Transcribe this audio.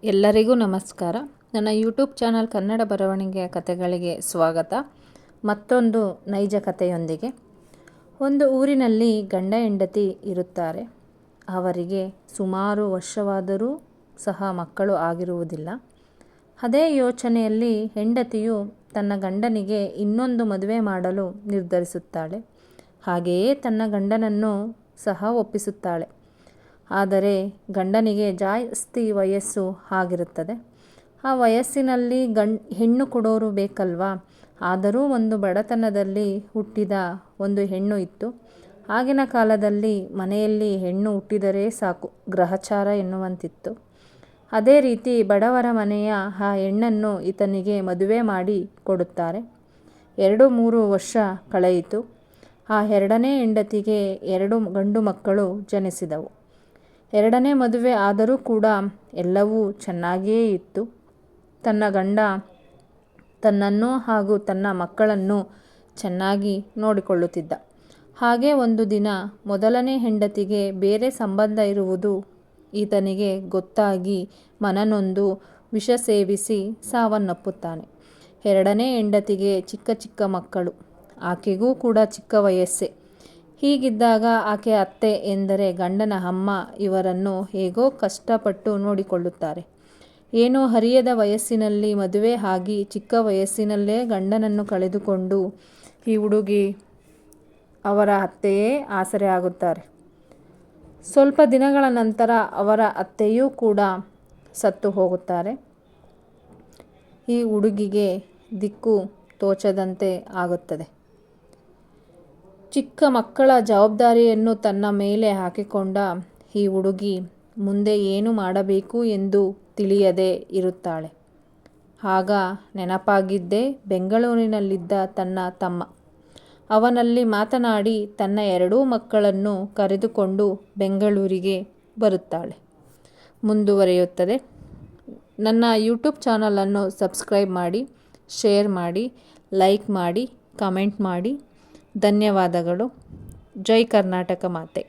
ಎಲ್ಲರಿಗೂ ನಮಸ್ಕಾರ. ನನ್ನ ಯೂಟ್ಯೂಬ್ ಚಾನಲ್ ಕನ್ನಡ ಬರವಣಿಗೆಯ ಕಥೆಗಳಿಗೆ ಸ್ವಾಗತ. ಮತ್ತೊಂದು ನೈಜ ಕಥೆಯೊಂದಿಗೆ. ಒಂದು ಊರಿನಲ್ಲಿ ಗಂಡ ಹೆಂಡತಿ ಇರುತ್ತಾರೆ. ಅವರಿಗೆ ಸುಮಾರು ವರ್ಷವಾದರೂ ಸಹ ಮಕ್ಕಳು ಆಗಿರುವುದಿಲ್ಲ. ಅದೇ ಯೋಚನೆಯಲ್ಲಿ ಹೆಂಡತಿಯು ತನ್ನ ಗಂಡನಿಗೆ ಇನ್ನೊಂದು ಮದುವೆ ಮಾಡಲು ನಿರ್ಧರಿಸುತ್ತಾಳೆ. ಹಾಗೆಯೇ ತನ್ನ ಗಂಡನನ್ನು ಸಹ ಒಪ್ಪಿಸುತ್ತಾಳೆ. ಆದರೆ ಗಂಡನಿಗೆ ಜಾಸ್ತಿ ವಯಸ್ಸು ಆಗಿರುತ್ತದೆ. ಆ ವಯಸ್ಸಿನಲ್ಲಿ ಹೆಣ್ಣು ಕೊಡೋರು ಬೇಕಲ್ವಾ. ಆದರೂ ಒಂದು ಬಡತನದಲ್ಲಿ ಹುಟ್ಟಿದ ಒಂದು ಹೆಣ್ಣು ಇತ್ತು. ಆಗಿನ ಕಾಲದಲ್ಲಿ ಮನೆಯಲ್ಲಿ ಹೆಣ್ಣು ಹುಟ್ಟಿದರೆ ಸಾಕು, ಗ್ರಹಚಾರ ಎನ್ನುವಂತಿತ್ತು. ಅದೇ ರೀತಿ ಬಡವರ ಮನೆಯ ಆ ಹೆಣ್ಣನ್ನು ಈತನಿಗೆ ಮದುವೆ ಮಾಡಿ ಕೊಡುತ್ತಾರೆ. 2-3 ವರ್ಷ ಕಳೆಯಿತು. ಆ ಎರಡನೇ ಹೆಂಡತಿಗೆ 2 ಗಂಡು ಮಕ್ಕಳು ಜನಿಸಿದವು. ಎರಡನೇ ಮದುವೆ ಆದರೂ ಕೂಡ ಎಲ್ಲವೂ ಚೆನ್ನಾಗಿಯೇ ಇತ್ತು. ತನ್ನ ಗಂಡ ತನ್ನನ್ನು ಹಾಗೂ ತನ್ನ ಮಕ್ಕಳನ್ನು ಚೆನ್ನಾಗಿ ನೋಡಿಕೊಳ್ಳುತ್ತಿದ್ದ. ಹಾಗೆ ಒಂದು ದಿನ ಮೊದಲನೇ ಹೆಂಡತಿಗೆ ಬೇರೆ ಸಂಬಂಧ ಇರುವುದು ಈತನಿಗೆ ಗೊತ್ತಾಗಿ ಮನನೊಂದು ವಿಷ ಸೇವಿಸಿ ಸಾವನ್ನಪ್ಪುತ್ತಾನೆ. ಎರಡನೇ ಹೆಂಡತಿಗೆ ಚಿಕ್ಕ ಚಿಕ್ಕ ಮಕ್ಕಳು, ಆಕೆಗೂ ಕೂಡ ಚಿಕ್ಕ ವಯಸ್ಸೇ. ಹೀಗಿದ್ದಾಗ ಆಕೆ ಅತ್ತೆ ಎಂದರೆ ಗಂಡನ ಅಮ್ಮ ಇವರನ್ನು ಹೇಗೋ ಕಷ್ಟಪಟ್ಟು ನೋಡಿಕೊಳ್ಳುತ್ತಾರೆ. ಏನೋ ಹರಿಯದ ವಯಸ್ಸಿನಲ್ಲಿ ಮದುವೆ ಆಗಿ ಚಿಕ್ಕ ವಯಸ್ಸಿನಲ್ಲೇ ಗಂಡನನ್ನು ಕಳೆದುಕೊಂಡು ಈ ಹುಡುಗಿ ಅವರ ಅತ್ತೆಯೇ ಆಸರೆ ಆಗುತ್ತಾರೆ. ಸ್ವಲ್ಪ ದಿನಗಳ ನಂತರ ಅವರ ಅತ್ತೆಯೂ ಕೂಡ ಸತ್ತು ಹೋಗುತ್ತಾರೆ. ಈ ಹುಡುಗಿಗೆ ದಿಕ್ಕು ತೋಚದಂತೆ ಆಗುತ್ತದೆ. ಚಿಕ್ಕ ಮಕ್ಕಳ ಜವಾಬ್ದಾರಿಯನ್ನು ತನ್ನ ಮೇಲೆ ಹಾಕಿಕೊಂಡ ಈ ಹುಡುಗಿ ಮುಂದೆ ಏನು ಮಾಡಬೇಕು ಎಂದು ತಿಳಿಯದೇ ಇರುತ್ತಾಳೆ. ಆಗ ನೆನಪಾಗಿದ್ದೇ ಬೆಂಗಳೂರಿನಲ್ಲಿದ್ದ ತನ್ನ ತಮ್ಮ. ಅವನಲ್ಲಿ ಮಾತನಾಡಿ ತನ್ನ 2 ಮಕ್ಕಳನ್ನು ಕರೆದುಕೊಂಡು ಬೆಂಗಳೂರಿಗೆ ಬರುತ್ತಾಳೆ. ಮುಂದುವರಿಯುತ್ತದೆ. ನನ್ನ ಯೂಟ್ಯೂಬ್ ಚಾನಲನ್ನು ಸಬ್ಸ್ಕ್ರೈಬ್ ಮಾಡಿ, ಶೇರ್ ಮಾಡಿ, ಲೈಕ್ ಮಾಡಿ, ಕಮೆಂಟ್ ಮಾಡಿ. ಧನ್ಯವಾದಗಳು. ಜೈ ಕರ್ನಾಟಕ ಮಾತೆ.